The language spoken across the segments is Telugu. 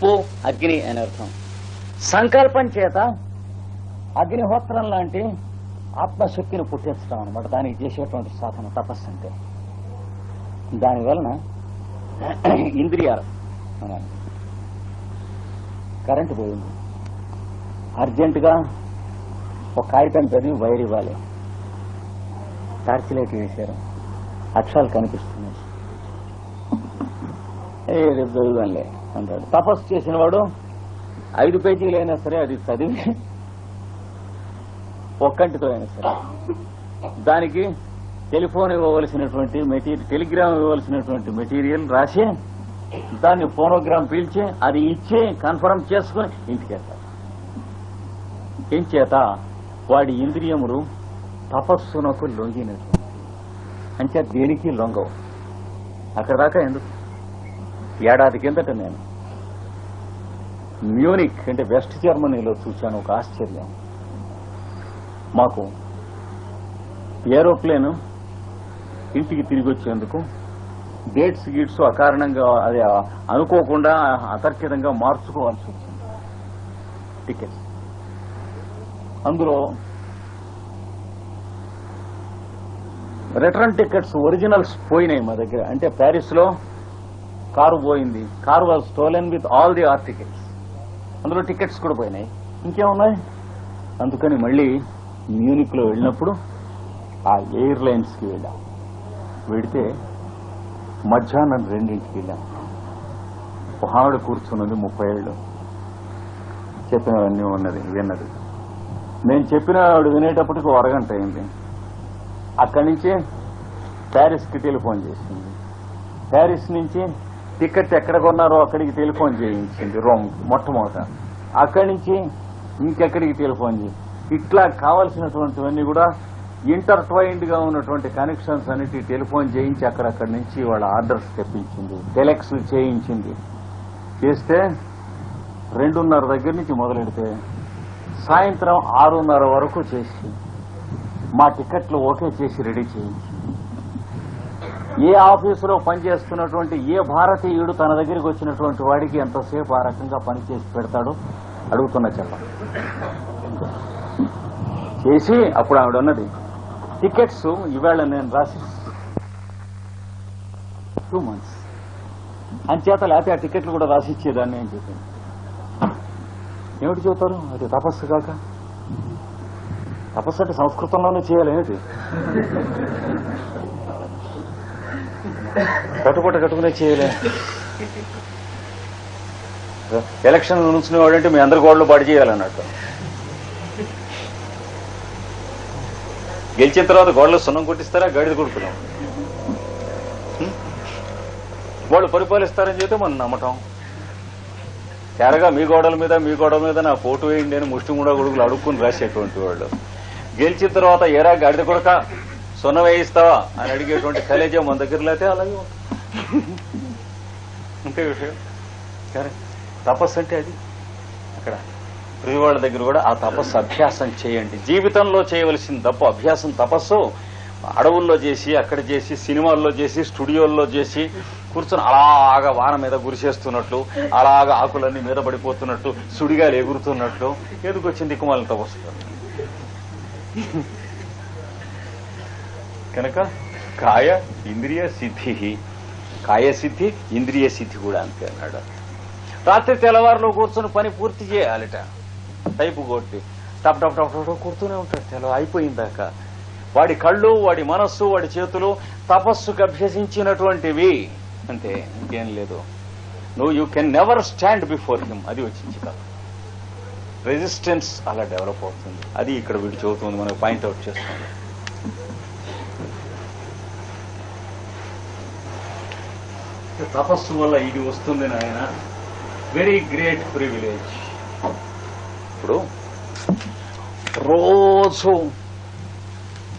నిప్పు అగ్ని అని అర్థం. సంకల్పం చేత అగ్నిహోత్రం లాంటి ఆత్మశక్తిని పుట్టించడం అనమాట దానికి చేసేటువంటి సాధన తపస్సు అంటే. దానివలన ఇంద్రియాలు కరెంటు పోయింది, అర్జెంటుగా ఒక కాగితం చదివి వైర్ ఇవ్వాలి, టార్చ్ లైట్ వేశారు, అక్షరాలు కనిపిస్తున్నాయి, రేపు చదువుదాంలే అంటాడు. తపస్సు చేసిన వాడు 5 పేజీలు అయినా సరే అది చదివి ఒక్కంటితో అయినా సరే దానికి టెలిఫోన్ ఇవ్వవలసినటువంటి మెటీరియల్, టెలిగ్రామ్ ఇవ్వవలసినటువంటి మెటీరియల్ రాసి దాన్ని ఫోనోగ్రామ్ పీల్చి అది ఇచ్చి కన్ఫర్మ్ చేసుకుని ఇంటికి వెళ్తారు. ఏం చేత వాడి ఇంద్రియములు తపస్సునకు లొంగినట్టు అంటే దేనికి లొంగవు. అక్కడ దాకా ఎందుకు? ఏడాది కిందట నేను మ్యూనిక్ అంటే వెస్ట్ జర్మనీలో చూశాను ఒక ఆశ్చర్యం. మాకు ఏరోప్లేన్ ఇంటికి తిరిగి వచ్చేందుకు డేట్స్ గీట్స్ అకారణంగా అది అనుకోకుండా అతర్కితంగా మార్చుకోవాల్సి వచ్చింది టికెట్స్. అందులో రిటర్న్ టికెట్స్ ఒరిజినల్స్ పోయినాయి మా దగ్గర. అంటే ప్యారిస్ లో కారు పోయింది, car was stolen with all the our tickets, అందులో టికెట్స్ కూడా పోయినాయి. ఇంకేమున్నాయి? అందుకని మళ్ళీ మ్యూనిక్ లో వెళ్ళినప్పుడు ఆ ఎయిర్లైన్స్ కి వెళ్ళాం. వెడితే మధ్యాహ్నం 2ంటికి వెళ్ళాం. ఒక ఆవిడ కూర్చున్నది 30 ఏళ్ళు, చెప్పినవన్నీ విన్నది. నేను చెప్పిన ఆవిడ వినేటప్పటికి 1 అరగంట అయింది. అక్కడి నుంచి ప్యారిస్ కి టెలిఫోన్ చేసింది, ప్యారిస్ నుంచి టికెట్ ఎక్కడ కొన్నారో అక్కడికి టెలిఫోన్ చేయించింది రోమ్ మొట్టమొదట, అక్కడి నుంచి ఇంకెక్కడికి టెలిఫోన్ చేసి ఇట్లా కావాల్సినటువంటివన్నీ కూడా ఇంటర్ట్వైన్డ్ గా ఉన్నటువంటి కనెక్షన్స్ అన్నిటి టెలిఫోన్ చేయించి అక్కడక్కడి నుంచి వాళ్ళ ఆర్డర్స్ తెప్పించింది, టెలెక్స్ చేయించింది. చేస్తే 2:30 దగ్గర నుంచి మొదలెడితే సాయంత్రం 6:30 వరకు చేసి మా టికెట్లు ఓకే చేసి రెడీ చేయించి, ఏ ఆఫీసులో పనిచేస్తున్నటువంటి ఏ భారతీయుడు తన దగ్గరికి వచ్చినటువంటి వాడికి ఎంతసేపు ఆ రకంగా పనిచేసి పెడతాడో అడుగుతున్న చెప్పండి. చేసి అప్పుడు ఆవిడ ఉన్నది టికెట్స్ ఇవాళ నేను రాసి 2 months అంచేత లేకపోతే ఆ టికెట్లు కూడా రాసిచ్చేదాన్ని అని చెప్పింది. ఏమిటి చెబుతారు? అది తపస్సు కాక? తపస్సు అంటే సంస్కృతంలోనే చేయాలి ఏమిటి? కట్టుకునే చేయలే. ఎలక్షన్ నుంచునేవాడంటే మీ అందరి గోడలు పాడు చేయాలన్నట్టు. గెలిచిన తర్వాత గోడలు సున్నం కొట్టిస్తారా, గాడిద కొడుతున్నాం? వాళ్ళు పరిపాలిస్తారని చెప్తే మనం నమ్మటం. తేరగా మీ గోడల మీద నా ఫోటో వేయండి అని ముష్టిమూడ గొడుగులు అడుక్కుని రాసేటువంటి వాళ్ళు గెలిచిన తర్వాత ఏరా గాడిద కొడక సున్నం వేయిస్తావా అని అడిగేటువంటి కలేజా మన దగ్గర లేతే అలాగే అంతే విషయం. కానీ తపస్సు అంటే అది అక్కడ ప్రతి వాళ్ళ దగ్గర కూడా ఆ తపస్సు అభ్యాసం చేయండి. జీవితంలో చేయవలసిన తప్పు అభ్యాసం. తపస్సు అడవుల్లో చేసి, అక్కడ చేసి, సినిమాల్లో చేసి, స్టూడియోల్లో చేసి కూర్చొని అలాగా వాన మీద గురిసేస్తున్నట్లు, అలాగా ఆకులన్నీ మీద పడిపోతున్నట్టు, సుడిగాలు ఎగురుతున్నట్లు ఎందుకు వచ్చింది దిక్కుమాలిన తపస్సు? కనుక కాయ ఇంద్రియ సిద్ధి, కాయసిద్ధి ఇంద్రియ సిద్ధి కూడా అంతే అన్నాడు. రాత్రి తెల్లవారులో కూర్చొని పని పూర్తి చేయాలిట. టైపు కొట్టి టప్ టప్ టప్ టప్ కూర్తూనే ఉంటాడు తెల్ల అయిపోయిందాక. వాడి కళ్ళు, వాడి మనస్సు, వాడి చేతులు తపస్సుకు అభ్యసించినటువంటివి అంతే, ఇంకేం లేదు. నువ్వు you can never stand before him. అది వచ్చింది కదా, రెసిస్టెన్స్ అలా డెవలప్ అవుతుంది. అది ఇక్కడ వీడు చదువుతుంది, మనకు పాయింట్అవుట్ చేస్తుంది. తపస్సు వల్ల ఇది వస్తుంది నాయన, వెరీ గ్రేట్ ప్రివిలేజ్. ఇప్పుడు రోజు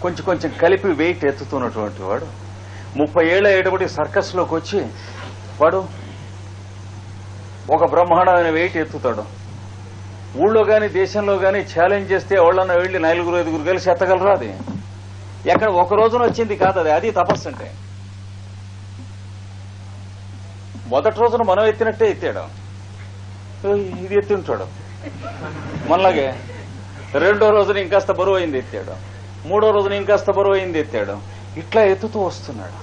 కొంచెం కొంచెం కలిపి వెయిట్ ఎత్తుతున్నటువంటి వాడు 30 ఏళ్ల ఏటబడి సర్కస్ లోకి వచ్చి వాడు ఒక బ్రహ్మాండమైన వెయిట్ ఎత్తుతాడు. ఊళ్ళో గాని దేశంలో గాని ఛాలెంజ్ చేస్తే ఎవళ్ళన్నా వెళ్లి 4-5 కలిసి ఎత్తగలరా? అది ఎక్కడ ఒక రోజున వచ్చింది కాదు. అది తపస్సు అంటే. మొదటి రోజున మనం ఎత్తినట్టే ఎత్తాడు. ఇది ఎత్తి ఉంటాడు. మనలాగే రెండో రోజున ఇంకాస్త బరువు అయింది ఎత్తాడు, మూడో రోజున ఇంకాస్త బరువు అయింది ఎత్తాడు. ఇట్లా ఎత్తుతూ వస్తున్నాడు.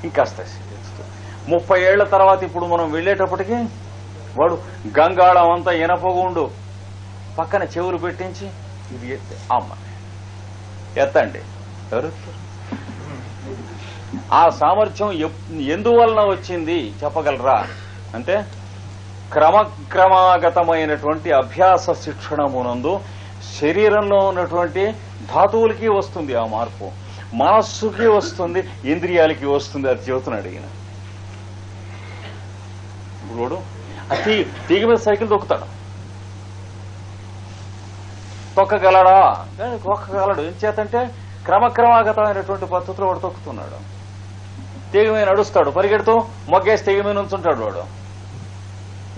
ఇంకాస్త 30 ఏళ్ల తర్వాత ఇప్పుడు మనం వెళ్ళేటప్పటికి వాడు గంగాళం అంతా ఇనపగుండు పక్కన చెవులు పెట్టించి ఇది ఎత్తే అమ్మ ఎత్తండి. ఆ సామర్థ్యం ఎందువలన వచ్చింది చెప్పగలరా అంటే క్రమక్రమాగతమైనటువంటి అభ్యాస శిక్షణమునందు శరీరంలో ఉన్నటువంటి ధాతువులకి వస్తుంది ఆ మార్పు, మనస్సుకి వస్తుంది, ఇంద్రియాలకి వస్తుంది. అది చెబుతున్నాడు ఈయన. ఇప్పుడు తీగ మీద సైకిల్ తొక్కుతాడు, తొక్కగలడా? తొక్కగలడు. ఏం చేతంటే క్రమక్రమాగతమైనటువంటి పద్ధతిలో వాడు తొక్కుతున్నాడు. తీగ మీద నడుస్తాడు, పరిగెడుతూ మొగ్గేసి తీగ మీద నుంచుంటాడు. వాడు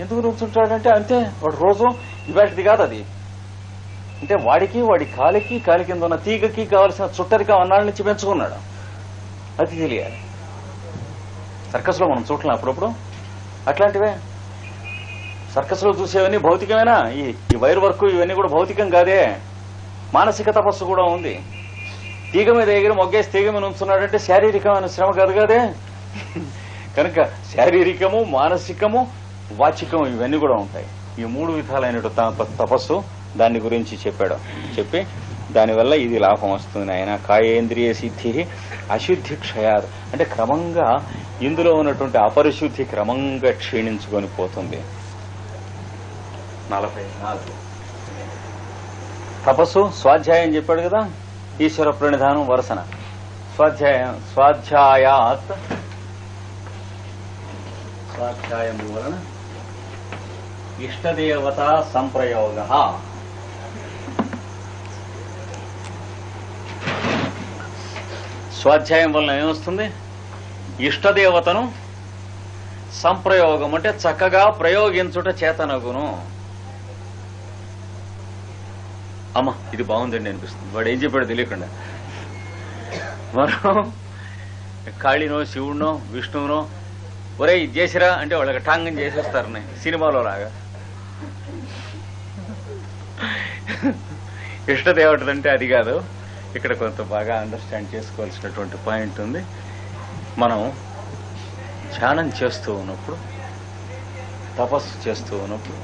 ఎందుకు నుంచుంటాడంటే అంతే, వాడు రోజు ఇవాటిది కాదు అది. అంటే వాడికి వాడి కాలి కింద ఉన్న తీగకి కావలసిన చుట్టరిక అన్నాళ్ళ నుంచి పెంచుకున్నాడు. అది తెలియాలి. సర్కస్ లో మనం చూడలేం అప్పుడప్పుడు అట్లాంటివే. సర్కస్ లో చూసేవన్నీ భౌతికమేనా? ఈ వైర్ వర్క్ ఇవన్నీ కూడా భౌతికం కాదే, మానసిక తపస్సు కూడా ఉంది. తీగ మీద ఎగిరి మొగ్గేసి తీగ మీద ఉంచున్నాడంటే శారీరకమైన శ్రమ కాదు కాదే. కనుక శారీరకము, మానసికము, వాచికము ఇవన్నీ కూడా ఉంటాయి. ఈ 3 విధాలైన తపస్సు దాని గురించి చెప్పాడు. చెప్పి దానివల్ల ఇది లాభం వస్తుంది ఆయన. కాయేంద్రియ సిద్ధి అశుద్ధి క్షయారు అంటే క్రమంగా ఇందులో ఉన్నటువంటి అపరిశుద్ధి క్రమంగా క్షీణించుకొని పోతుంది. 44 తపస్సు స్వాధ్యాయం చెప్పాడు కదా, ఈశ్వర ప్రణిధానం వరసన. స్వాధ్యాయాత్ స్వాధ్యాయం వలన ఇష్టదేవత సంప్రయోగ. స్వాధ్యాయం వలన ఏమొస్తుంది? ఇష్టదేవతను సంప్రయోగం అంటే చక్కగా ప్రయోగించుట చేతనగును. అమ్మ ఇది బాగుందండి అనిపిస్తుంది. వాడు ఏం చెప్పాడో తెలియకుండా మనం కాళీనో శివుడినో విష్ణువునో ఒరే ఇది చేసిరా అంటే వాళ్ళకి టాంగం చేసేస్తారు సినిమాలో లాగా. ఇష్టదేవతలంటే అది కాదు. ఇక్కడ కొంత బాగా అండర్స్టాండ్ చేసుకోవాల్సినటువంటి పాయింట్ ఉంది. మనం ధ్యానం చేస్తూ ఉన్నప్పుడు, తపస్సు చేస్తూ ఉన్నప్పుడు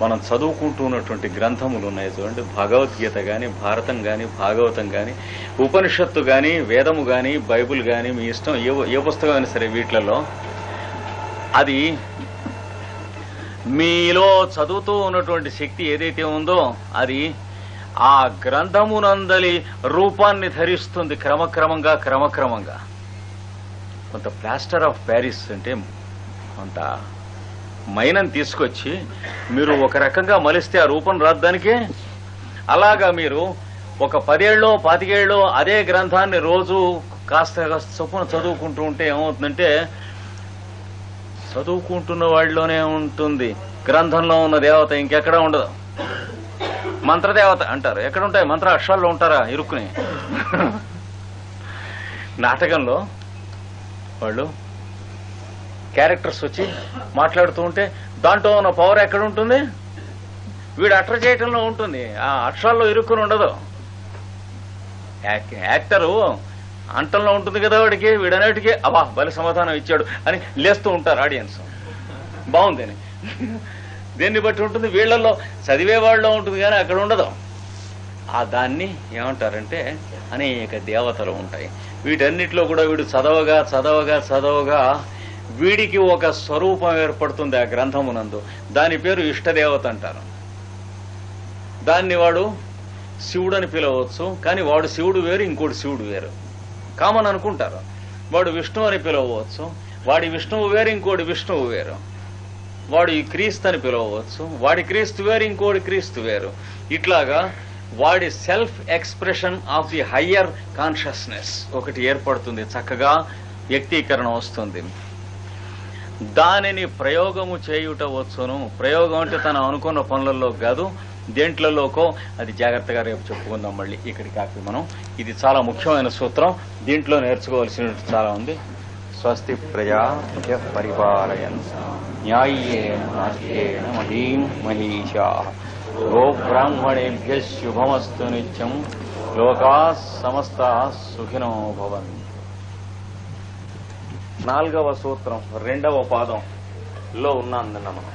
మనం చదువుకుంటూ ఉన్నటువంటి గ్రంథములు ఉన్నాయి చూడండి. భగవద్గీత గాని, భారతం గాని, భాగవతం గాని, ఉపనిషత్తు గాని, వేదము గాని, బైబుల్ గాని, మీ ఇష్టం ఏ పుస్తకం అయినా సరే వీటిలలో అది మీలో చదువుతూ ఉన్నటువంటి శక్తి ఏదైతే ఉందో అది ఆ గ్రంథమునందలి రూపాన్ని ధరిస్తుంది క్రమక్రమంగా. కొంత ప్లాస్టర్ ఆఫ్ ప్యారిస్ అంటే కొంత మైనం తీసుకొచ్చి మీరు ఒక రకంగా మలిస్తే ఆ రూపం రాద్దానికే. అలాగా మీరు ఒక 10 ఏళ్ళో 25 ఏళ్ళో అదే గ్రంథాన్ని రోజు కాస్త చొప్పున చదువుకుంటూ ఉంటే ఏమవుతుందంటే చదువుకుంటున్న వాళ్ళలోనే ఉంటుంది గ్రంథంలో ఉన్న దేవత, ఇంకెక్కడా ఉండదు. మంత్రదేవత అంటారు, ఎక్కడ ఉంటాయి? మంత్ర అక్షరాల్లో ఉంటారా ఇరుక్కుని? నాటకంలో వాళ్ళు క్యారెక్టర్స్ వచ్చి మాట్లాడుతూ ఉంటే దాంట్లో ఉన్న పవర్ ఎక్కడ ఉంటుంది? వీడు అట్ర చేయటంలో ఉంటుంది, ఆ అక్షరాల్లో ఇరుక్కుని ఉండదు. యాక్టరు అంటంలో ఉంటుంది కదా వాడికి, వీడనేటికి అబ్బా బలి సమాధానం ఇచ్చాడు అని లేస్తూ ఉంటారు ఆడియన్స్. బాగుందని దేన్ని బట్టి ఉంటుంది? వీళ్లలో చదివే వాళ్ళలో ఉంటుంది కానీ అక్కడ ఉండదు. ఆ దాన్ని ఏమంటారంటే అనేక దేవతలు ఉంటాయి. వీటన్నిటిలో కూడా వీడు చదవగా వీడికి ఒక స్వరూపం ఏర్పడుతుంది ఆ గ్రంథమునందు. దాని పేరు ఇష్టదేవత అంటారు. దాన్ని వాడు శివుడు అని పిలవచ్చు, కానీ వాడు శివుడు వేరు, ఇంకోటి శివుడు వేరు, కామన్ అనుకుంటారు. వాడు విష్ణువు అని పిలవచ్చు, వాడి విష్ణువు వేరు, ఇంకోటి విష్ణువు వేరు. వాడు ఈ క్రీస్తు అని పిలవచ్చు, వాడి క్రీస్తు వేరు, ఇంకోటి క్రీస్తు వేరు. ఇట్లాగా వాడి self expression of the higher consciousness ఒకటి ఏర్పడుతుంది, చక్కగా వ్యక్తీకరణ వస్తుంది. దానిని ప్రయోగము చేయుట వచ్చును. ప్రయోగం అంటే తను అనుకున్న పనులలో కాదు, దేంట్లలోకో. అది జాగ్రత్తగా రేపు చెప్పుకుందాం. మళ్ళీ ఇక్కడికి ఆపి మనం, ఇది చాలా ముఖ్యమైన సూత్రం, దీంట్లో నేర్చుకోవాల్సినట్టు చాలా ఉంది. స్వస్తి ప్రజాభ్యః పరిపాలయంతాం న్యాయ్యేన నాస్త్యేన మహీం మహీషాః గోబ్రాహ్మణేభ్యః శుభమస్తు నిత్యం లోకాః సమస్తాః సుఖినో భవంతు. 4వ సూత్రం 2వ పాదంలో ఉన్నందున మనం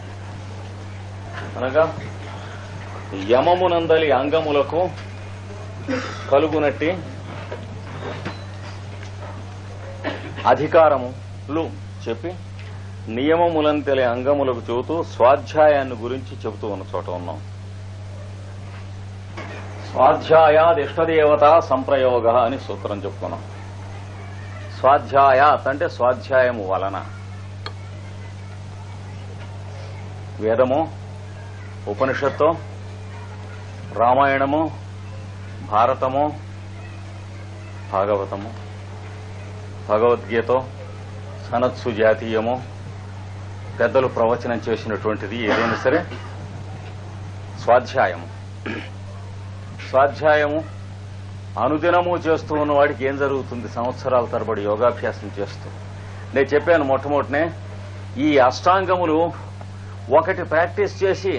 అనగా యమమునందలి అంగములకు కలుగునట్టి అధికారములు చెప్పి నియమములంతలి అంగములకు చెబుతూ స్వాధ్యాయాన్ని గురించి చెబుతూ ఉన్న చోట ఉన్నాం. స్వాధ్యాయాద్ ఇష్టదేవత సంప్రయోగ అని సూత్రం చెప్పుకున్నాం. స్వాధ్యాయాత్ అంటే స్వాధ్యాయము వలన వేదము, ఉపనిషత్తు, రామాయణము, భారతము, భాగవతము, భగవద్గీత, సనత్సు జాతీయము, పెద్దలు ప్రవచనం చేసినటువంటిది ఏదైనా సరే స్వాధ్యాయము. స్వాధ్యాయము అనుదినము చేస్తూ ఉన్న వాడికి ఏం జరుగుతుంది? సంవత్సరాల తరబడి యోగాభ్యాసం చేస్తూ. నేను చెప్పాను మొట్టమొదటినే, ఈ అష్టాంగములు ఒకటి ప్రాక్టీస్ చేసి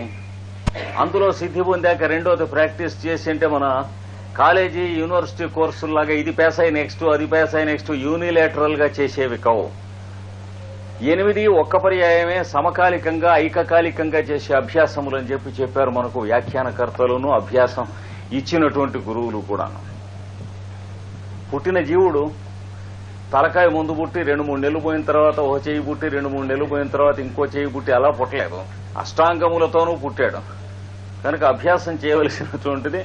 అందులో సిద్ధి పొందాక రెండోది ప్రాక్టీస్ చేసి అంటే మన కాలేజీ యూనివర్సిటీ కోర్సుల్లాగా ఇది పేస్ అయి నెక్స్ట్ అది పేస్ అయి నెక్స్ట్ యూనిలేటరల్ గా చేసేవి కావు. 8 ఒక్క పర్యాయమే సమకాలికంగా ఐకకాలికంగా చేసే అభ్యాసములు అని చెప్పారు మనకు వ్యాఖ్యానకర్తలను, అభ్యాసం ఇచ్చినటువంటి గురువులు కూడా. పుట్టిన జీవుడు తలకాయ ముందు పుట్టి 2-3 నెలలు పోయిన తర్వాత ఒక చెయ్యి పుట్టి 2-3 నెలలు పోయిన తర్వాత ఇంకో చెయ్యి పుట్టి అలా పుట్టలేదు. అష్టాంగములతోనూ పుట్టాడు. కనుక అభ్యాసం చేయవలసినటువంటిది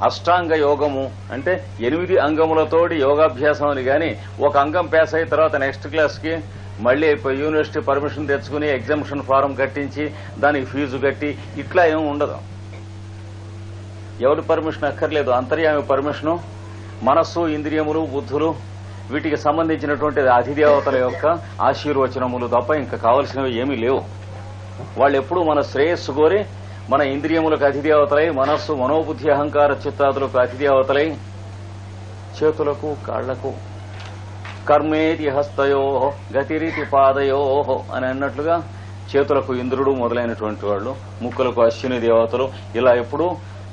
అష్టాంగ యోగము. అంటే 8 అంగములతోటి యోగాభ్యాసం అని గాని ఒక అంగం పాస్ అయిన తర్వాత నెక్స్ట్ క్లాస్ కి మళ్లీ యూనివర్సిటీ పర్మిషన్ తెచ్చుకుని ఎగ్జామిషన్ ఫారం కట్టించి దానికి ఫీజు కట్టి ఇట్లా ఏమి ఉండదు. ఎవరి పర్మిషన్ అక్కర్లేదు. అంతర్యామి పర్మిషను, మనస్సు, ఇంద్రియములు, బుద్ధులు వీటికి సంబంధించినటువంటి అధిదేవతల యొక్క ఆశీర్వచనములు తప్ప ఇంకా కావలసినవి ఏమీ లేవు. వాళ్ళు ఎప్పుడూ మన శ్రేయస్సు కోరి మన ఇంద్రియములకు అధిదేవతలై, మనస్సు, మనోబుద్ధి, అహంకార చిత్తాదులకు అధిదేవతలై, చేతులకు కాళ్లకు కర్మేతి హస్తయో గతిరీతి పాదయో అని అన్నట్లుగా చేతులకు ఇంద్రుడు మొదలైనటువంటి వాళ్ళు, ముక్కులకు అశ్విని దేవతలు, ఇలా ఎప్పుడు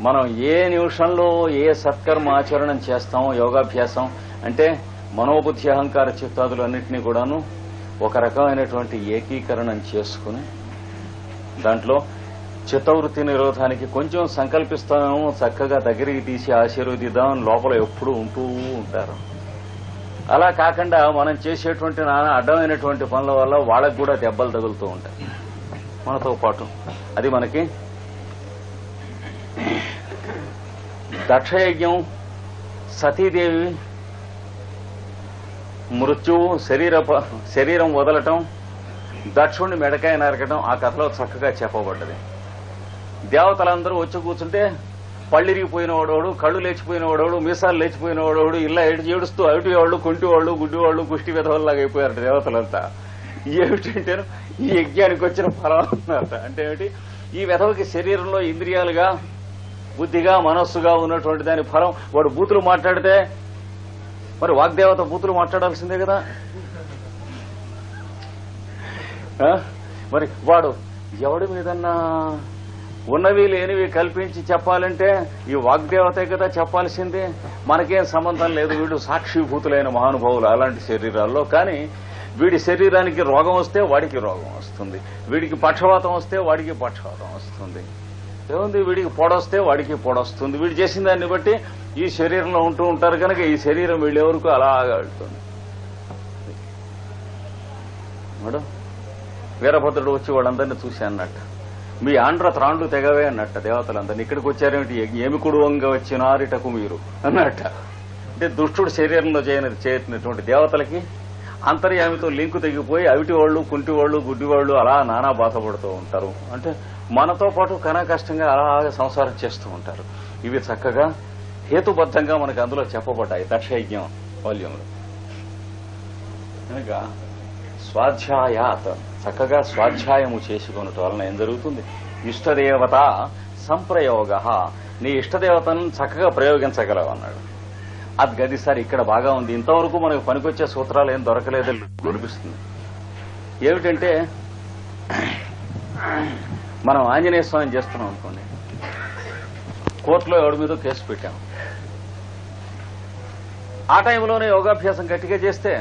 మనం ఏ నిమిషంలో ఏ సత్కర్మ ఆచరణం చేస్తామో యోగాభ్యాసం అంటే మనోబుద్ధి అహంకార చిత్తాదులు అన్నింటినీ కూడాను ఒక రకమైనటువంటి ఏకీకరణం చేసుకుని దాంట్లో చిత్తవృత్తి నిరోధానికి కొంచెం సంకల్పిస్తామేమో చక్కగా దగ్గరికి తీసి ఆశీర్వదిద్దామని లోపల ఎప్పుడూ ఉంటూ ఉంటారు. అలా కాకుండా మనం చేసేటువంటి నానా అడ్డమైనటువంటి పనుల వల్ల వాళ్ళకు కూడా దెబ్బలు తగులుతూ ఉంటాయి మనతో పాటు. అది మనకి దక్షయజ్ఞం, సతీదేవి మృత్యువు, శరీరం వదలటం, దక్షుణ్ణి మెడకాయ నరకటం ఆ కథలో చక్కగా చెప్పబడ్డది. దేవతలందరూ వచ్చి కూర్చుంటే పళ్ళిరిగిపోయిన వాడోడు, కళ్ళు లేచిపోయిన వాడోడు, మీసాలు లేచిపోయిన వాడోడు, ఇలా ఏడుస్తూ అవిటి వాళ్ళు, కుంటి వాళ్ళు, గుడ్డి వాళ్ళు, కుష్టి విధవల్లాగా అయిపోయారు దేవతలంతా. ఏమిటంటే ఈ యజ్ఞానికి వచ్చిన ఫలం అన్నమాట. అంటే ఏమిటి? ఈ విధవకి శరీరంలో ఇంద్రియాలుగా, బుద్ధిగా, మనస్సుగా ఉన్నటువంటి దాని ఫలం. వాడు బూతులు మాట్లాడితే మరి వాగ్దేవత బూతులు మాట్లాడాల్సిందే కదా. మరి వాడు ఎవడి మీదన్నా ఉన్నవి లేనివి కల్పించి చెప్పాలంటే ఈ వాగ్దేవతే కదా చెప్పాల్సిందే. మనకేం సంబంధం లేదు. వీడు సాక్షిభూతులైన మహానుభావులు అలాంటి శరీరాల్లో. కానీ వీడి శరీరానికి రోగం వస్తే వాడికి రోగం వస్తుంది, వీడికి పక్షవాతం వస్తే వాడికి పక్షవాతం వస్తుంది. ఏముంది? వీడికి పొడొస్తే వాడికి పొడొస్తుంది. వీడు చేసిన దాన్ని బట్టి ఈ శరీరంలో ఉంటూ ఉంటారు. కనుక ఈ శరీరం వీళ్ళెవరకు అలాగా వెళ్తుంది. మేడం వీరభద్రుడు వచ్చి వాళ్ళందరినీ చూసి అన్నట్ట, మీ ఆంధ్ర త్రాండ్లు తెగవే అన్నట్ట దేవతలందరినీ. ఇక్కడికి వచ్చారేమిటి? ఏమి కుడువంగా వచ్చినారిటకు మీరు అన్నట్ట. అంటే దుష్టుడు శరీరంలో చేరినటువంటి దేవతలకి అంతర్యామితో లింకు తెగిపోయి అవిటి వాళ్ళు, కుంటి వాళ్ళు, గుడ్డి వాళ్ళు అలా నానా బాధపడుతూ ఉంటారు. అంటే మనతో పాటు కనా కష్టంగా అలాగే సంసారం చేస్తూ ఉంటారు. ఇవి చక్కగా హేతుబద్ధంగా మనకు అందులో చెప్పబడ్డాయి దక్షయజ్ఞం వాల్యంలో. కనుక స్వాధ్యాయాత్ చక్కగా స్వాధ్యాయము చేసుకున్నట్టు వలన ఏం జరుగుతుంది? ఇష్టదేవత సంప్రయోగ, నీ ఇష్టదేవతను చక్కగా ప్రయోగించగలవు అన్నాడు. అది గది సార్ ఇక్కడ బాగా ఉంది, ఇంతవరకు మనకు పనికొచ్చే సూత్రాలు ఏం దొరకలేదని అనిపిస్తుంది. ఏమిటంటే మనం ఆంజనేయ స్వామి చేస్తున్నాం అనుకోండి, కోర్టులో ఎవడి మీద కేసు పెట్టాం, ఆ టైంలోనే యోగాభ్యాసం గట్టిగా చేస్తే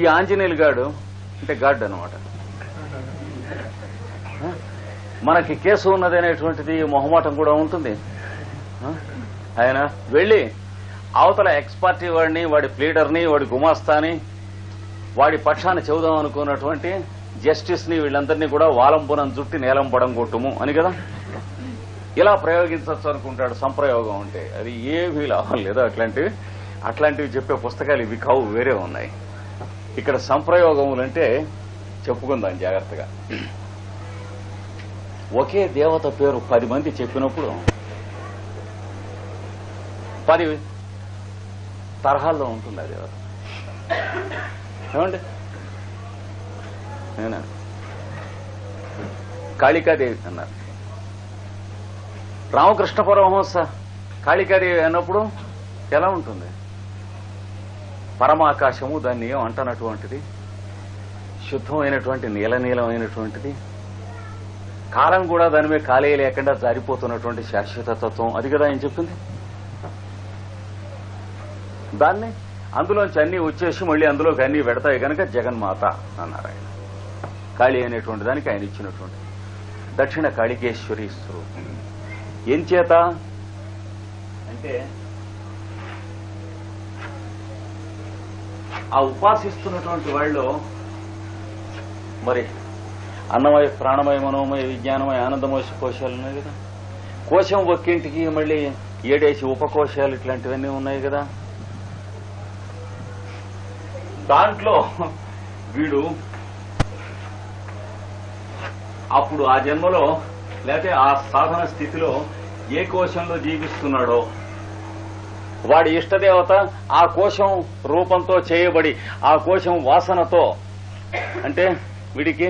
ఈ ఆంజనేయులు గాడు అంటే గాడ్ అనమాట, మనకి కేసు ఉన్నదనేటువంటిది మొహమాటం కూడా ఉంటుంది. ఆయన వెళ్లి అవతల ఎక్స్ పార్టీ వాడిని, వాడి ప్లీడర్ని, వాడి గుమాస్తాని, వాడి పక్షాన్ని చెబుదాం అనుకున్నటువంటి జస్టిస్ ని వీళ్ళందరినీ కూడా వాలంపునం చుట్టి నేలం పడం కొట్టుము అని కదా ఇలా ప్రయోగించవచ్చు అనుకుంటాడు. సంప్రయోగం అంటే అది ఏమీ లాభం లేదు. అట్లాంటివి చెప్పే పుస్తకాలు ఇవి కావు, వేరే ఉన్నాయి. ఇక్కడ సంప్రయోగములంటే చెప్పుకుందాం జాగ్రత్తగా. ఒకే దేవత పేరు 10 మంది చెప్పినప్పుడు 10 తరహాల్లో ఉంటుంది ఆ దేవత. ఏమండి, నేనా కాళికాదేవి అన్నారు. రామకృష్ణ పరమహంస కాళికాదేవి అన్నప్పుడు ఎలా ఉంటుంది? పరమాకాశము, దాన్ని ఏం అంటనటువంటిది, శుద్ధమైనటువంటి నీలనీలమైనటువంటిది, కాలం కూడా దాని మీద ఖాళీ లేకుండా జారిపోతున్నటువంటి శాశ్వత తత్వం, అది కదా ఆయన చెప్పింది. దాన్ని అందులోంచి అన్ని వచ్చేసి మళ్ళీ అందులోకి అన్ని పెడతాయి కనుక జగన్మాత అన్నారు ఆయన. కాళీ అనేటువంటి దానికి ఆయన ఇచ్చినటువంటి దక్షిణ కాళికేశ్వరి స్వరూపం. ఏం చేత అంటే ఆ ఉపాసిస్తున్నటువంటి వాళ్ళు మరి అన్నమయ, ప్రాణమయ, మనోమయ, విజ్ఞానమయ, ఆనందమయ కోశాలు ఉన్నాయి కదా. కోశం ఒక్కింటికి మళ్ళీ 7 ఉపకోశాలు ఇట్లాంటివన్నీ ఉన్నాయి కదా. దాంట్లో వీడు అప్పుడు ఆ జన్మలో లేకపోతే ఆ సాధన స్థితిలో ఏ కోశంలో జీవిస్తున్నాడో వాడి ఇష్టదేవత ఆ కోశం రూపంతో చేయబడి ఆ కోశం వాసనతో, అంటే వీడికి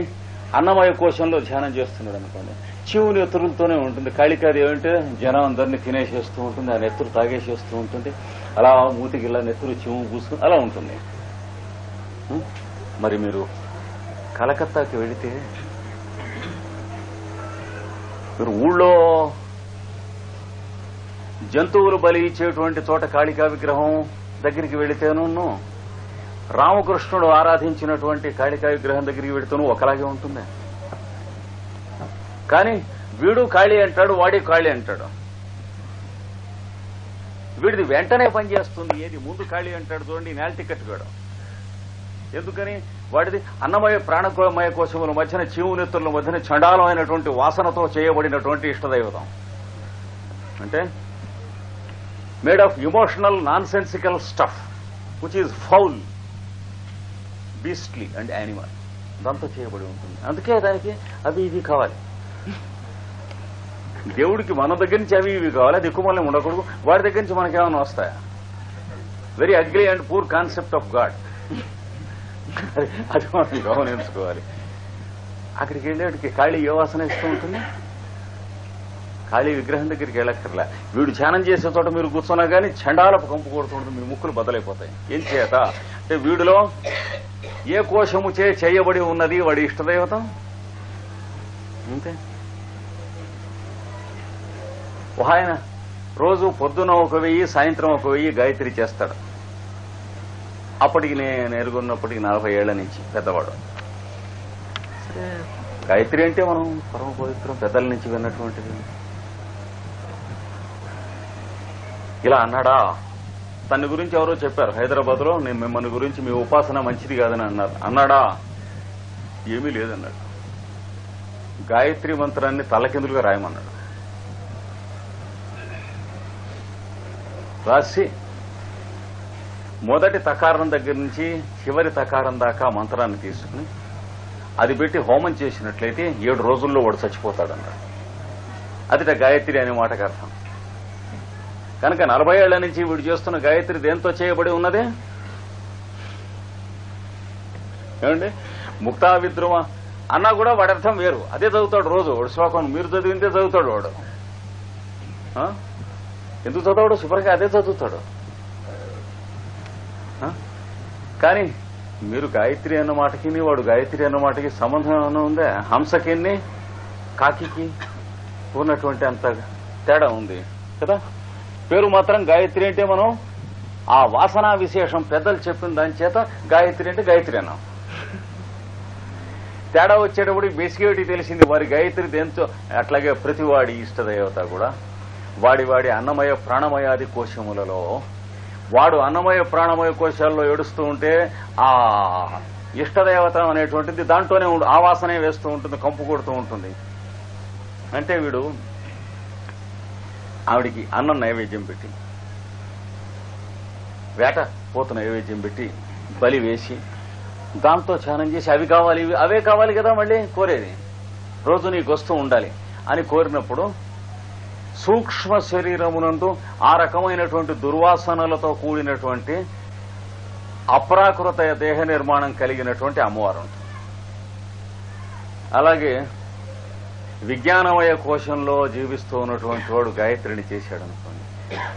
అన్నమయ కోశంలో ధ్యానం చేస్తున్నాడు అనుకోండి, చెవుని ఎత్తులతోనే ఉంటుంది. కాళికాదేవి అంటే జనం అందరినీ తినేసేస్తూ ఉంటుంది, ఆ నెత్తురు తాగేసేస్తూ ఉంటుంది, అలా మూతికి ఇలా నెత్తురు చెవు పూసుకుని అలా ఉంటుంది. మరి మీరు కలకత్తాకి వెళితే మీరు ఊళ్ళో జంతువులు బలి ఇచ్చేటువంటి చోట కాళికా విగ్రహం దగ్గరికి వెళితేనూ, రామకృష్ణుడు ఆరాధించినటువంటి కాళికా విగ్రహం దగ్గరికి వెళితేనూ ఒకలాగే ఉంటుంది. కానీ వీడు కాళీ అంటాడు, వాడి కాళీ అంటాడు. వీడిది వెంటనే పనిచేస్తుంది. ఏది ముందు కాళీ అంటాడు చూడండి, నేల టికెట్ కూడా. ఎందుకని? వాడిది అన్నమయ, ప్రాణమయ కోశముల మధ్యన, చీవునెత్తుల మధ్యన చండాలమైనటువంటి వాసనతో చేయబడినటువంటి ఇష్టదైవతం. అంటే made of emotional non sensical stuff which is foul, beastly and animal, దాంతో చేయబడి ఉంటుంది. అందుకే దానికి అవి ఇవి కావాలి. దేవుడికి మన దగ్గర నుంచి అవి ఇవి కావాలి, అది ఎక్కువ మళ్ళీ ఉండకూడదు. వాడి దగ్గర నుంచి మనకేమైనా వస్తాయా? Very ugly and poor concept of God. అది మనం గమనించుకోవాలి. అక్కడికి వెళ్ళేటికి కాళీ ఏ వాసన ఇస్తూ ఉంటుంది? కాళీ విగ్రహం దగ్గరికి వెళ్ళక్కర్లా. వీడు ధ్యానం చేసే చోట మీరు కూర్చున్నా కానీ చండాలపు కంపు కొడుతుంటుంది, మీ ముక్కులు బదలైపోతాయి. ఏం చేత అంటే వీడిలో ఏ కోశము చేయబడి ఉన్నది వాడి ఇష్టదైవతం. అంతే. ఆయన రోజు పొద్దున 1000, సాయంత్రం 1000 గాయత్రి చేస్తాడు. అప్పటికి నేను ఎరుగున్నప్పటికి 40 ఏళ్ల నుంచి పెద్దవాడు. సరే, గాయత్రి అంటే మనం పరమ పవిత్రం, పెద్దల నుంచి విన్నటువంటిది. ఇలా అన్నాడా? తన గురించి ఎవరో చెప్పారు హైదరాబాద్ లో, నేను మిమ్మల్ని గురించి మీ ఉపాసన మంచిది కాదని అన్నారు. అన్నాడా? ఏమీ లేదన్నాడు. గాయత్రి మంత్రాన్ని తలకిందులుగా రాయమన్నాడు. రాసి మొదటి తకారం దగ్గర నుంచి చివరి తకారం దాకా మంత్రాన్ని తీసుకుని అది పెట్టి హోమం చేసినట్లయితే 7 రోజుల్లో వాడు చచ్చిపోతాడన్నాడు. అదిట గాయత్రి అనే మాటకు అర్థం. కనుక 40 ఏళ్ల నుంచి వీడు చేస్తున్న గాయత్రి దేంతో చేయబడి ఉన్నది? ఏమండి, ముక్తా విద్రుమ అన్నా కూడా వాడి అర్థం వేరు. అదే చదువుతాడు రోజు. వాడు శ్లోకం మీరు చదివిందే చదువుతాడు వాడు. ఎందుకు చదవడు? శుభ్రంగా అదే చదువుతాడు. కానీ మీరు గాయత్రి అన్న మాటకి వాడు గాయత్రి అన్న మాటకి సంబంధం ఏమైనా ఉందా? హంసకి కాకి ఉన్నటువంటి అంత తేడా ఉంది కదా. పేరు మాత్రం గాయత్రి అంటే మనం ఆ వాసనా విశేషం పెద్దలు చెప్పిన దాని చేత గాయత్రి అంటే గాయత్రి అన్నాం. తేడా వచ్చేటప్పుడు బేసికేటి తెలిసింది వారి గాయత్రి దేంతో. అట్లాగే ప్రతివాడి ఇష్టదేవత కూడా వాడి అన్నమయ ప్రాణమయాది కోశములలో వాడు అన్నమయ ప్రాణమయ కోశాల్లో ఏడుస్తూ ఉంటే ఆ ఇష్టదేవత అనేటువంటిది దాంట్లోనే ఆ వాసనే వేస్తూ ఉంటుంది, కంపు కొడుతూ ఉంటుంది. అంటే వీడు ఆవిడికి అన్నం నైవేద్యం పెట్టి వేట పోత నైవేద్యం పెట్టి బలి వేసి దాంతో ధ్యానం చేసి అవి కావాలి అవే కావాలి కదా మళ్ళీ కోరేది, రోజు నీకు వస్తూ ఉండాలి అని కోరినప్పుడు సూక్ష్మ శరీరమునందు ఆ రకమైనటువంటి దుర్వాసనలతో కూడినటువంటి అప్రాకృత దేహ నిర్మాణం కలిగినటువంటి అమ్మవారు ఉంటుంది. అలాగే విజ్ఞానమయ కోశంలో జీవిస్తూ ఉన్నటువంటి వాడు గాయత్రిని చేశాడు అనుకోండి,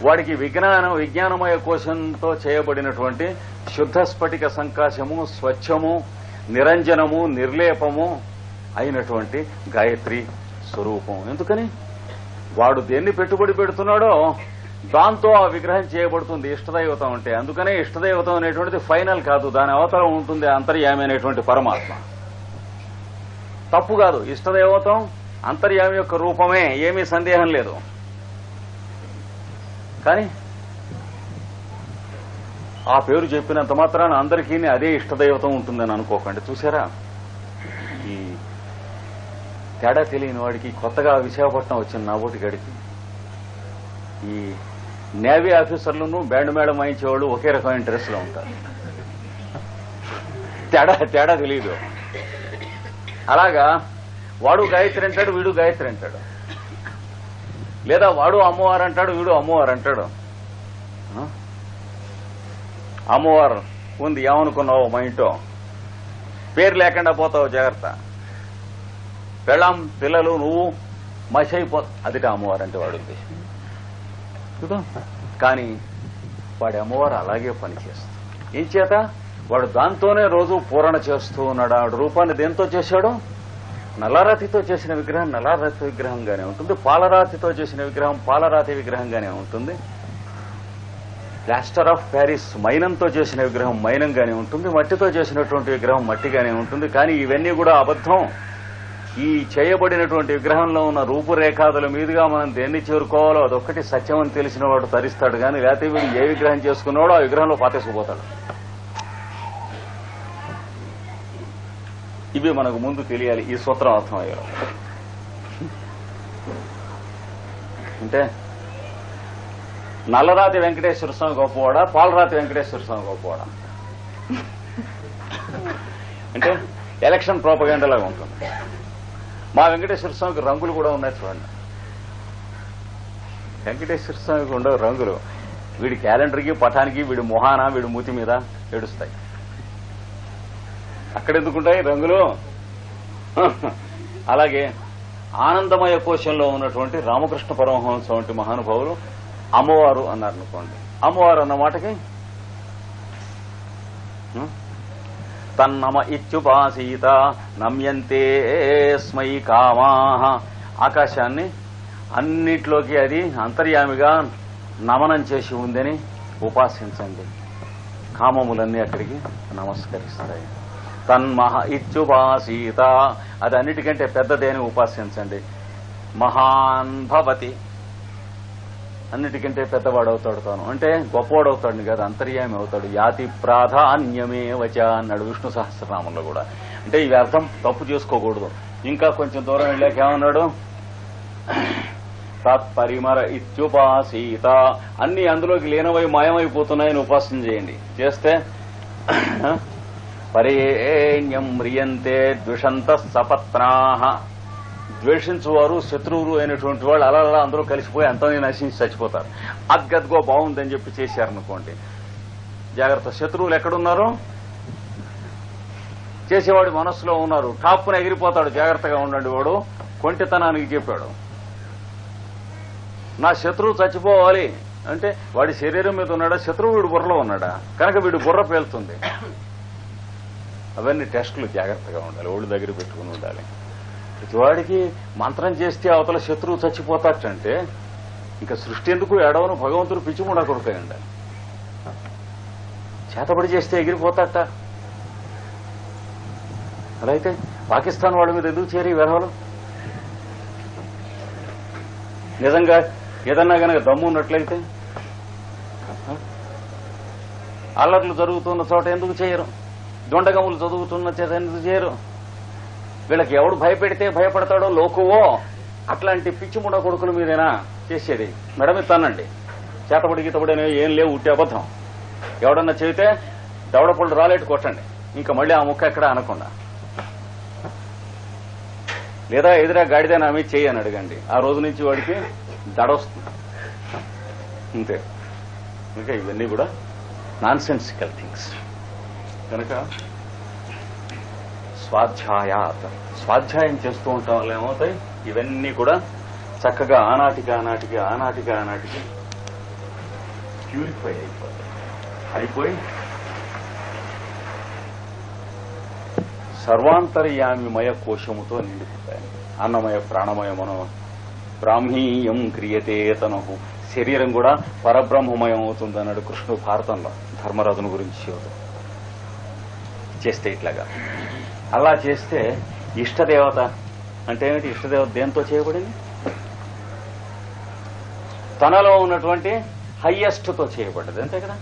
వాడికి విజ్ఞానమయ కోశంతో చేయబడినటువంటి శుద్ధ స్ఫటిక సంకాశము, స్వచ్ఛము, నిరంజనము, నిర్లేపము అయినటువంటి గాయత్రి స్వరూపం. ఎందుకని వాడు దేన్ని పెట్టుబడి పెడుతున్నాడో దాంతో ఆ విగ్రహం చేయబడుతుంది ఇష్టదైవతం అంటే. అందుకనే ఇష్టదైవతం అనేటువంటిది ఫైనల్ కాదు, దాని అవతరం ఉంటుంది అంతర్యామి అనేటువంటి పరమాత్మ. తప్పు కాదు, ఇష్టదైవతం అంతర్యామి యొక్క రూపమే, ఏమీ సందేహం లేదు. కానీ ఆ పేరు చెప్పినంత మాత్రాన అందరికీ అదే ఇష్టదైవతం ఉంటుందని అనుకోకండి. చూసారా, ఈ తేడా తెలియని వాడికి కొత్తగా విశాఖపట్నం వచ్చిన నాబోటి గడికి ఈ నేవీ ఆఫీసర్లను బ్యాండ్ మేళం వాయించేవాళ్ళు ఒకే రకమైన డ్రెస్లో ఉంటారు. తేడా తెలియదు. అలాగా వాడు గాయత్రి అంటాడు, వీడు గాయత్రి అంటాడు. లేదా వాడు అమ్మవారు అంటాడు, వీడు అమ్మవారు అంటాడు. అమ్మవారు ఉంది ఏమనుకున్నావు మా ఇంట్లో, పేరు లేకుండా పోతావు జాగ్రత్త, పెళ్ళాం పిల్లలు నువ్వు మషైపో, అదిట అమ్మవారు అంటే వాడు ఉద్దేశం. కానీ వాడి అమ్మవారు అలాగే పనిచేస్తుంది. ఏం చేత వాడు దాంతోనే రోజు పూరణ చేస్తూ ఉన్నాడు. ఆవిడ రూపాన్ని దేంతో చేశాడు? నల్లరాతితో చేసిన విగ్రహం నల్లరాతి విగ్రహంగానే ఉంటుంది, పాలరాతితో చేసిన విగ్రహం పాలరాతి విగ్రహంగానే ఉంటుంది, ప్లాస్టర్ ఆఫ్ ప్యారిస్ మైనంతో చేసిన విగ్రహం మైనంగానే ఉంటుంది, మట్టితో చేసినటువంటి విగ్రహం మట్టిగానే ఉంటుంది. కానీ ఇవన్నీ కూడా అబద్ధం. ఈ చేయబడినటువంటి విగ్రహంలో ఉన్న రూపురేఖాదుల మీదుగా మనం దేన్ని చేరుకోవాలో అదొక్కటి సత్యం అని తెలిసిన వాడు తరిస్తాడు. కానీ లేకపోతే వీడు ఏ విగ్రహం చేసుకున్నాడో ఆ విగ్రహంలో పాతేసుకుపోతాడు. ఇవి మనకు ముందు తెలియాలి, ఈ సూత్రం అర్థమయ్యారు. అంటే నల్లరాతి వెంకటేశ్వర స్వామి గొప్పవాడా, పాలరాతి వెంకటేశ్వర స్వామి గొప్పవాడా అంటే ఎలక్షన్ ప్రోపగండాలాగా ఉంటుంది. మా వెంకటేశ్వర స్వామికి రంగులు కూడా ఉన్నాయి చూడండి. వెంకటేశ్వర స్వామికి ఉండవు రంగులు. వీడి క్యాలెండర్కి పటానికి వీడి మొహాన వీడి మూతి మీద ఏడుస్తాయి. అక్కడెందుకుంటాయి రంగులు? అలాగే ఆనందమయ కోశంలో ఉన్నటువంటి రామకృష్ణ పరమహంస వంటి మహానుభావులు అమ్మవారు అన్నారనుకోండి. అమ్మవారు అన్న మాటకి తన్నమ ఇత్యుపాసీత నమ్యంతే స్మై కామాః, ఆకాశాన్ని అన్నిట్లోకి అది అంతర్యామిగా నమనం చేసి ఉందని ఉపాసించండి, కామములన్నీ అక్కడికి నమస్కరిస్తాయి. తన్మహ ఇత్యుపాసీత, అది అన్నిటికంటే పెద్దదేని ఉపాసించండి. మహాన్ భవతి, అన్నిటికంటే పెద్దవాడవుతాడు తాను, అంటే గొప్పవాడవుతాడు కదా, అంతర్యామి అవుతాడు. యాతి ప్రాధాన్యమే వచ అన్నాడు విష్ణు సహస్రనామంలో కూడా. అంటే ఈ అర్థం తప్పు చేసుకోకూడదు. ఇంకా కొంచెం దూరం వెళ్ళాక ఏమన్నాడు? తత్పరిమర ఇత్యుపాసీత, అన్ని అందులోకి లీనమై మాయమైపోతున్నాయని ఉపాసన చేయండి. చేస్తే పరేణ్యం మ్రియంతే ద్విషంత సపత్నాః, ద్వేషించువారు శత్రువులు అయినటువంటి వాళ్ళు అలా అందరూ కలిసిపోయి అంతని నశించి చచ్చిపోతారు. అద్గద్గో బాగుందని చెప్పి చేశారనుకోండి, జాగ్రత్త. శత్రువులు ఎక్కడున్నారు? చేసేవాడి మనస్సులో ఉన్నారు. టాప్పున ఎగిరిపోతాడు, జాగ్రత్తగా ఉండండి. వాడు కొంటితనానికి చెప్పాడు, నా శత్రువు చచ్చిపోవాలి అంటే వాడి శరీరం మీద ఉన్నాడా, శత్రువు వీడు బుర్రలో ఉన్నాడా, కనుక వీడు బుర్ర పేలుతుంది. అవన్నీ టెస్టులు జాగ్రత్తగా ఉండాలి, ఒళ్ళు దగ్గర పెట్టుకుని ఉండాలి. ప్రతివాడికి మంత్రం చేస్తే అవతల శత్రువు చచ్చిపోతాటంటే ఇంకా సృష్టి ఎందుకు ఎడవను భగవంతుడు పిచ్చిముడా కొడుతాయి ఉండాలి. చేతబడి చేస్తే ఎగిరిపోతాట. అలా అయితే పాకిస్తాన్ వాళ్ళ మీద ఎందుకు చేరి వెధవలు? నిజంగా ఏదన్నా కనుక దమ్ము ఉన్నట్లయితే అల్లర్లు జరుగుతున్న చోట ఎందుకు చేయరు? దొండగములు చదువుతున్న చేత ఎందుకు చేయరు? వీళ్ళకి ఎవడు భయపెడితే భయపడతాడో లోకువో అట్లాంటి పిచ్చిముండ కొడుకుల మీదేనా చేసేది? మెడమిస్తానండి, చేతబడి గీతబడి అనేవి ఏం లేవు, ఉట్టి అబద్ధం. ఎవడన్నా చెబితే దవడపళ్ళు రాలేటు కొట్టండి, ఇంకా మళ్ళీ ఆ ముక్క ఎక్కడ అనకుండా. లేదా ఎదురా గాడిద నా మీద చెయ్యి అని అడగండి, ఆ రోజు నుంచి వాడికి దడొస్తుంది. అంతే. ఇంకా ఇవన్నీ కూడా నాన్ సెన్సికల్ థింగ్స్. కనుక స్వాధ్యాయం చేస్తూ ఉండటం వల్ల ఏమవుతాయి, ఇవన్నీ కూడా చక్కగా ఆనాటికి ప్యూరిఫై అయిపోయి సర్వాంతర్యామిమయ కోశముతో నిండిపోతాయి. అన్నమయ ప్రాణమయ మనో బ్రాహ్మీయం క్రియతే తనహు. శరీరం కూడా పరబ్రహ్మమయం అవుతుంది అన్నాడు కృష్ణుడు భారతంలో ధర్మరాజును గురించి. చేస్తే ఇట్లాగా అలా చేస్తే ఇష్టదేవత అంటే ఏమిటి? ఇష్టదేవత దేంతో చేయబడింది? తనలో ఉన్నటువంటి హయ్యెస్ట్ తో చేయబడ్డది, అంతే కదా.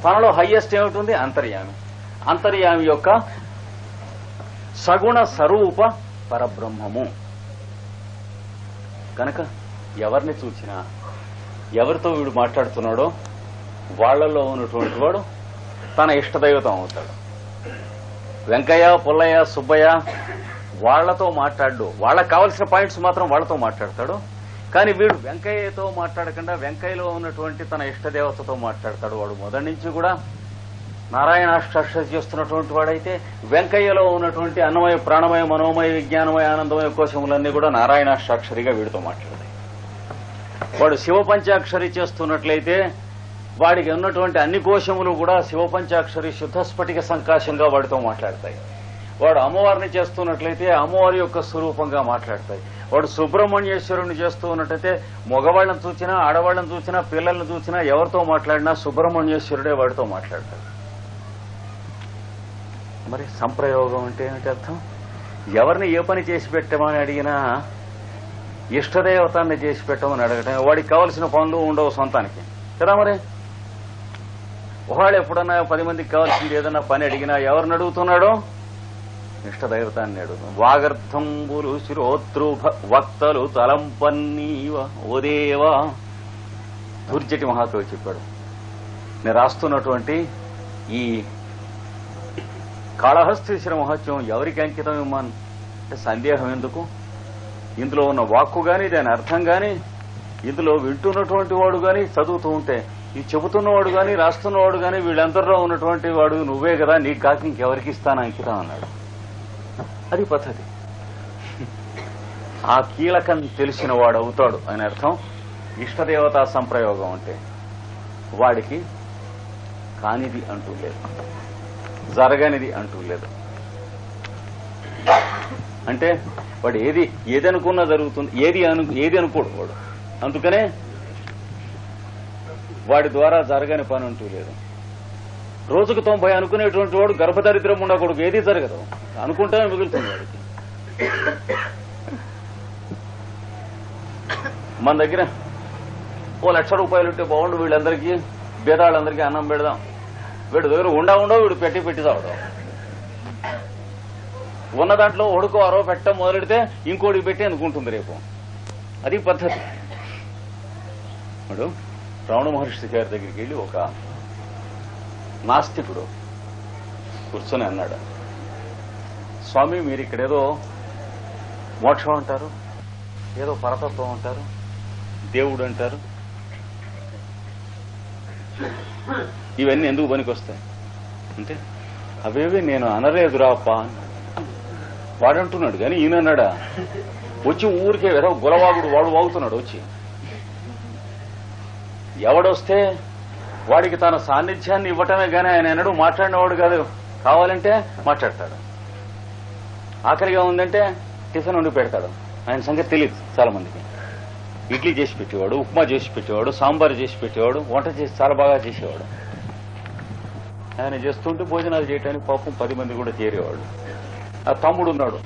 తనలో హయ్యెస్ట్ ఏమిటి? అంతర్యామి. అంతర్యామి యొక్క సగుణ స్వరూప పరబ్రహ్మము. కనుక ఎవరిని చూసినా, ఎవరితో వీడు మాట్లాడుతున్నాడో వాళ్లలో ఉన్నటువంటి వాడు తన ఇష్టదైవతం అవుతాడు. వెంకయ్య, పుల్లయ్య, సుబ్బయ్య వాళ్లతో మాట్లాడు, వాళ్ళకు కావలసిన పాయింట్స్ మాత్రం వాళ్లతో మాట్లాడతాడు. కానీ వీడు వెంకయ్యతో మాట్లాడకుండా వెంకయ్యలో ఉన్నటువంటి తన ఇష్టదేవతతో మాట్లాడతాడు. వాడు మొదటి నుంచి కూడా నారాయణాష్టాక్షరి చేస్తున్నటువంటి వాడైతే వెంకయ్యలో ఉన్నటువంటి అన్నమయ ప్రాణమయ మనోమయ విజ్ఞానమయ ఆనందమయ కోశములన్నీ కూడా నారాయణాష్టాక్షరిగా వీడితో మాట్లాడతాయి. వాడు శివపంచాక్షరి చేస్తున్నట్లయితే వాడికి ఉన్నటువంటి అన్ని కోశములు కూడా శివపంచాక్షరి శుద్ధ స్ఫటిక సంకాశంగా వాడితో మాట్లాడతాయి. వాడు అమ్మవారిని చేస్తున్నట్లయితే అమ్మవారి యొక్క స్వరూపంగా మాట్లాడతాయి. వాడు సుబ్రహ్మణ్యేశ్వరుని చేస్తూ ఉన్నట్టయితే మగవాళ్ళని చూసినా, ఆడవాళ్ళని చూసినా, పిల్లల్ని చూసినా, ఎవరితో మాట్లాడినా సుబ్రహ్మణ్యేశ్వరుడే వాడితో మాట్లాడతాడు. మరి సంప్రయోగం అంటే ఏమిటి అర్థం? ఎవరిని ఏ పని చేసి పెట్టమని అడిగినా ఇష్టదేవతాన్ని చేసి పెట్టమని అడగటం. వాడికి కావలసిన పనులు ఉండవు సొంతానికి కదా. మరి ఒకవేళ ఎప్పుడన్నా 10 మందికి కావాల్సింది ఏదన్నా పని అడిగినా ఎవరిని అడుగుతున్నాడో? ఇష్టదైవతాన్ని అడుగుతాం. వాగర్థంబులు శిరోత్రు వక్తలు తలంపన్నీవ ఓదేవా. దుర్జటి మహాకవి చెప్పాడు. నేను రాస్తున్నటువంటి ఈ కాళహస్తీశ్వర మహత్యం ఎవరికి అంకితం ఇవ్వమని అంటే సందేహం ఎందుకు? ఇందులో ఉన్న వాక్కు గాని, దాని అర్థం గాని, ఇందులో వింటున్నటువంటి వాడు గాని, చదువుతూ ఉంటే ఈ చెబుతున్నవాడు గాని, రాస్తున్నవాడు గాని, వీళ్ళందరిలో ఉన్నటువంటి వాడు నువ్వే కదా, నీకు కాక ఇంకెవరికి ఇస్తాను అంకితం అన్నాడు. అది పద్ధతి. ఆ కీలకం తెలిసిన వాడు అవుతాడు అని అర్థం. ఇష్టదేవతా సంప్రయోగం అంటే వాడికి కానిది అంటూ లేదు, జరగనిది అంటూ లేదు. అంటే వాడు ఏది అనుకున్నా జరుగుతుంది, ఏది అనుకోడు వాడు. అందుకనే వాడి ద్వారా జరగని పని అంటూ లేదు. రోజుకు 90 అనుకునేటువంటి వాడు గర్భదరిద్రం ఉండకూడదు, ఏది జరగదు, అనుకుంటానే మిగులుతుంది వాడికి. మన దగ్గర ₹1,00,000 ఉంటే బాగుండు, వీళ్ళందరికీ పేదాళ్ళందరికీ అన్నం పెడదాం. వీడి దగ్గర ఉండవు, వీడు పెట్టి తావడం. ఉన్న దాంట్లో ఒడుకో అరవ పెట్టడం మొదలెడితే ఇంకోటికి పెట్టి అనుకుంటుంది రేపు. అది పద్ధతి. ఇప్పుడు రమణ మహర్షి గారి దగ్గరికి వెళ్ళి ఒక నాస్తికుడు కూర్చొని అన్నాడు, స్వామి మీరు ఇక్కడేదో మోక్షం అంటారు, ఏదో పరతత్వం అంటారు, దేవుడు అంటారు, ఇవన్నీ ఎందుకు పనికొస్తాయి అంటే అవేవి నేను అనలేదురా అప్ప అన్నాడు. వాడంటున్నాడు కానీ ఈయన అన్నాడా? వచ్చి ఊరికే ఏదో గులవాగుడు వాడు వాగుతున్నాడు వచ్చి. ఎవడొస్తే వాడికి తన సాన్నిధ్యాన్ని ఇవ్వటమే గానీ ఆయన ఎన్నడూ మాట్లాడినవాడు కాదు. కావాలంటే మాట్లాడతాడు, ఆఖరిగా ఉందంటే టిఫిన్ వండి పెడతాడు. ఆయన సంగతి తెలియదు చాలా మందికి. ఇడ్లీ చేసి పెట్టేవాడు, ఉప్మా చేసి పెట్టేవాడు, సాంబార్ చేసి పెట్టేవాడు, వంట చేసి చాలా బాగా చేసేవాడు. ఆయన చేస్తుంటే భోజనాలు చేయడానికి పాపం 10 మంది కూడా చేరేవాడు. ఆ తమ్ముడు ఉన్నాడు,